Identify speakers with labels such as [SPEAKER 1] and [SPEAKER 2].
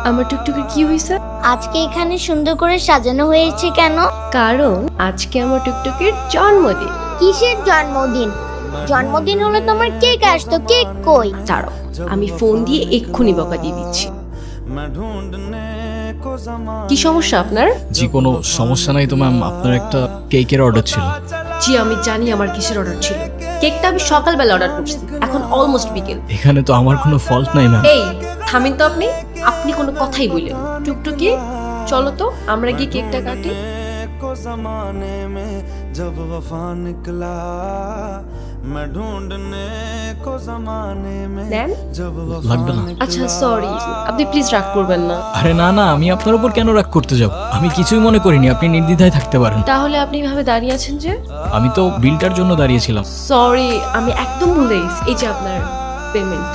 [SPEAKER 1] আমার টুকটুকির কি হয়েছে?
[SPEAKER 2] আজকে এখানে সুন্দর করে সাজানো হয়েছে কেন?
[SPEAKER 1] কারণ আজকে আমার টুকটুকির জন্মদিন।
[SPEAKER 2] কিসের জন্মদিন? জন্মদিন হলে তোমার কেক আসতো, কেক কই?
[SPEAKER 1] দাঁড়াও, আমি ফোন দিয়ে এক্ষুনি বকা দিয়ে দিচ্ছি। কি সমস্যা আপনার?
[SPEAKER 3] জি কোনো সমস্যা নাই তো ম্যাম, আপনার একটা কেকের অর্ডার ছিল।
[SPEAKER 1] জি আমি জানি আমার কিসের অর্ডার ছিল। কেকটা আমি সকালবেলা অর্ডার করছি, এখন অলমোস্ট বিকেল।
[SPEAKER 3] এখানে তো আমার কোনো ফল্ট নাই ম্যাম।
[SPEAKER 1] এই থামেন তো আপনি, আপনি কোনো কথাই বললেন। টুকটুকি চলো তো আমরা গিয়ে কেকটা কাটি।
[SPEAKER 4] को जमाने में जब वफा निकला मैं ढूंढने को जमाने में
[SPEAKER 1] দেন।
[SPEAKER 4] जब
[SPEAKER 3] লাগবে না।
[SPEAKER 1] আচ্ছা সরি, আপনি প্লিজ রাগ করবেন না।
[SPEAKER 3] আরে না না, আমি আপনার উপর কেন রাগ করতে যাব? আমি কিছুই মনে করিনি, আপনি নির্দ্বিধায় থাকতে পারেন।
[SPEAKER 1] তাহলে আপনি এভাবে দাঁড়িয়ে আছেন যে?
[SPEAKER 3] আমি তো বিলটার জন্য দাঁড়িয়েছিলাম।
[SPEAKER 1] সরি, আমি একদম ভুলে গেছি। এই যে আপনার পেমেন্ট।